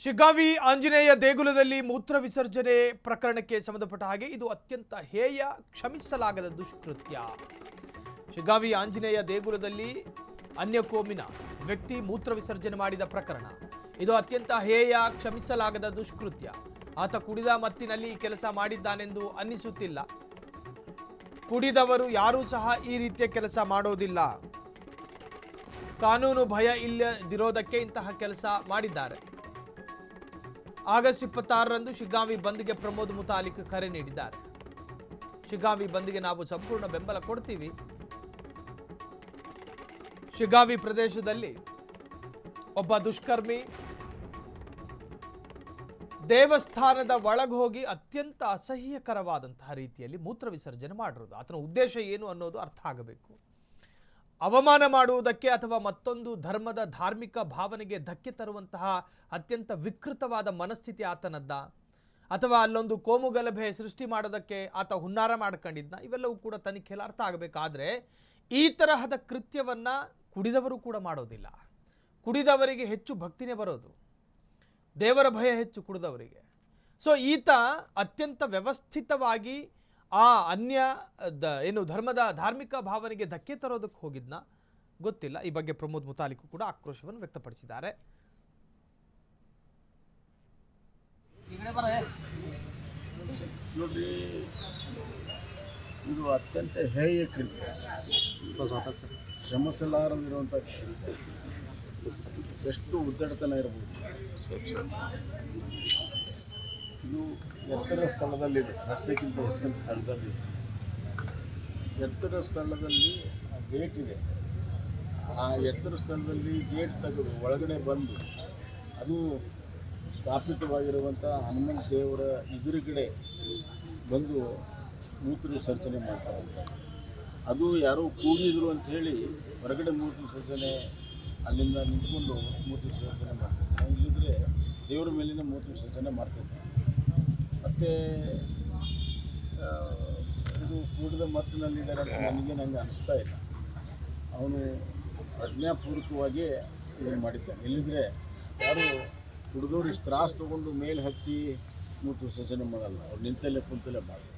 ಶಿಗ್ಗಾವಿ ಆಂಜನೇಯ ದೇಗುಲದಲ್ಲಿ ಮೂತ್ರ ವಿಸರ್ಜನೆ ಪ್ರಕರಣಕ್ಕೆ ಸಂಬಂಧಪಟ್ಟ ಹಾಗೆ ಇದು ಅತ್ಯಂತ ಹೇಯ, ಕ್ಷಮಿಸಲಾಗದ ದುಷ್ಕೃತ್ಯ. ಶಿಗ್ಗಾವಿ ಆಂಜನೇಯ ದೇಗುಲದಲ್ಲಿ ಅನ್ಯ ಕೋಮಿನ ವ್ಯಕ್ತಿ ಮೂತ್ರ ವಿಸರ್ಜನೆ ಮಾಡಿದ ಪ್ರಕರಣ ಇದು ಅತ್ಯಂತ ಹೇಯ, ಕ್ಷಮಿಸಲಾಗದ ದುಷ್ಕೃತ್ಯ. ಆತ ಕುಡಿದ ಮತ್ತಿನಲ್ಲಿ ಈ ಕೆಲಸ ಮಾಡಿದ್ದಾನೆಂದು ಅನ್ನಿಸುತ್ತಿಲ್ಲ. ಕುಡಿದವರು ಯಾರೂ ಸಹ ಈ ರೀತಿಯ ಕೆಲಸ ಮಾಡೋದಿಲ್ಲ. ಕಾನೂನು ಭಯ ಇಲ್ಲದಿರೋದಕ್ಕೆ ಇಂತಹ ಕೆಲಸ ಮಾಡಿದ್ದಾರೆ. ಆಗಸ್ಟ್ 26ರಂದು ಶಿಗ್ಗಾವಿ ಬಂದ್ಗೆ ಪ್ರಮೋದ್ ಮುತಾಲಿಕ್ ಕರೆ ನೀಡಿದ್ದಾರೆ. ಶಿಗ್ಗಾವಿ ಬಂದ್ಗೆ ನಾವು ಸಂಪೂರ್ಣ ಬೆಂಬಲ ಕೊಡ್ತೀವಿ. ಶಿಗ್ಗಾವಿ ಪ್ರದೇಶದಲ್ಲಿ ಒಬ್ಬ ದುಷ್ಕರ್ಮಿ ದೇವಸ್ಥಾನದ ಒಳಗೆ ಹೋಗಿ ಅತ್ಯಂತ ಅಸಹ್ಯಕರವಾದಂತಹ ರೀತಿಯಲ್ಲಿ ಮೂತ್ರ ವಿಸರ್ಜನೆ ಮಾಡಿರೋದು. ಆತನ ಉದ್ದೇಶ ಏನು ಅನ್ನೋದು ಅರ್ಥ ಆಗಬೇಕು. ಅವಮಾನ ಮಾಡುವುದಕ್ಕೆ ಅಥವಾ ಮತ್ತೊಂದು ಧರ್ಮದ ಧಾರ್ಮಿಕ ಭಾವನೆಗೆ ಧಕ್ಕೆ ತರುವಂತಹ ಅತ್ಯಂತ ವಿಕೃತವಾದ ಮನಸ್ಥಿತಿ ಆತನದ್ದ, ಅಥವಾ ಅಲ್ಲೊಂದು ಕೋಮುಗಲಭೆ ಸೃಷ್ಟಿ ಮಾಡೋದಕ್ಕೆ ಆತ ಹುನ್ನಾರ ಮಾಡ್ಕೊಂಡಿದ್ದ, ಇವೆಲ್ಲವೂ ಕೂಡ ತನಿಖೆಯಲ್ಲಿ ಅರ್ಥ ಆಗಬೇಕಾದ್ರೆ ಈ ತರಹದ ಕೃತ್ಯವನ್ನ ಕುಡಿದವರು ಕೂಡ ಮಾಡೋದಿಲ್ಲ. ಕುಡಿದವರಿಗೆ ಹೆಚ್ಚು ಭಕ್ತಿನೇ ಬರೋದು, ದೇವರ ಭಯ ಹೆಚ್ಚು ಕುಡಿದವರಿಗೆ. ಸೊ ಈತ ಅತ್ಯಂತ ವ್ಯವಸ್ಥಿತವಾಗಿ ಆ ಅನ್ಯ ಏನು ಧರ್ಮದ ಧಾರ್ಮಿಕ ಭಾವನೆಗೆ ಧಕ್ಕೆ ತರೋದಕ್ಕೆ ಹೋಗಿದ್ನ ಗೊತ್ತಿಲ್ಲ. ಈ ಬಗ್ಗೆ ಪ್ರಮೋದ್ ಮುತಾಲಿಕ್ ಕೂಡ ಆಕ್ರೋಶವನ್ನು ವ್ಯಕ್ತಪಡಿಸಿದ್ದಾರೆ. ನೋಡ್ರಿ, ಇದು ಅತ್ಯಂತ ಹೇಯ ಕೃತ್ಯ, ಶ್ರಮಿಸಲಾರದಿರುವಂಥ ಕೃತ್ಯ. ಎಷ್ಟು ಉದ್ದಡತನ ಇರಬಹುದು. ಇದು ಎತ್ತರ ಸ್ಥಳದಲ್ಲಿದೆ, ರಸ್ತೆಗಿಂತ ಎತ್ತರ ಸ್ಥಳದಲ್ಲಿದೆ. ಎತ್ತರ ಸ್ಥಳದಲ್ಲಿ ಗೇಟ್ ಇದೆ. ಆ ಎತ್ತರ ಸ್ಥಳದಲ್ಲಿ ಗೇಟ್ ತೆಗೆದು ಒಳಗಡೆ ಬಂದು ಅದು ಸ್ಥಾಪಿತವಾಗಿರುವಂಥ ಹನುಮಂತ ದೇವರ ಎದುರುಗಡೆ ಬಂದು ಮೂತ್ರ ವಿಸರ್ಜನೆ ಮಾಡ್ತಾರೆ. ಅದು ಯಾರೋ ಕೂಗಿದ್ರು ಅಂಥೇಳಿ ಹೊರಗಡೆ ಮೂತ್ರ ವಿಸರ್ಜನೆ ಅಲ್ಲಿಂದ ನಿಂತ್ಕೊಂಡು ಮೂತ್ರ ವಿಸರ್ಜನೆ ಮಾಡ್ತಾರೆ. ಇಲ್ಲಿದ್ರೆ ದೇವರ ಮೇಲಿನ ಮೂತ್ರ ವಿಸರ್ಜನೆ ಮಾಡ್ತಿದ್ದೆ. ಮತ್ತು ಇದು ಕೂಡಿದ ಮತ್ತಿನಲ್ಲಿದ್ದಾರೆ ಅಂತ ನನಗೆ ಅನಿಸ್ತಾ ಇಲ್ಲ. ಅವನು ಪ್ರಜ್ಞಾಪೂರ್ವಕವಾಗಿ ಇದನ್ನು ಮಾಡಿದ್ದಾನೆ. ಇಲ್ಲಿದ್ರೆ ಯಾರು ಕುಡಿದವ್ರು ಇಷ್ಟು ತ್ರಾಸು ತೊಗೊಂಡು ಮೇಲೆ ಹತ್ತಿ ಮೂತ್ರ ವಿಸರ್ಜನೆ ಮಾಡಲ್ಲ. ಅವ್ರು ನಿಂತಲ್ಲೇ ಕುಂತಲ್ಲೇ ಮಾಡ್ತಾರೆ.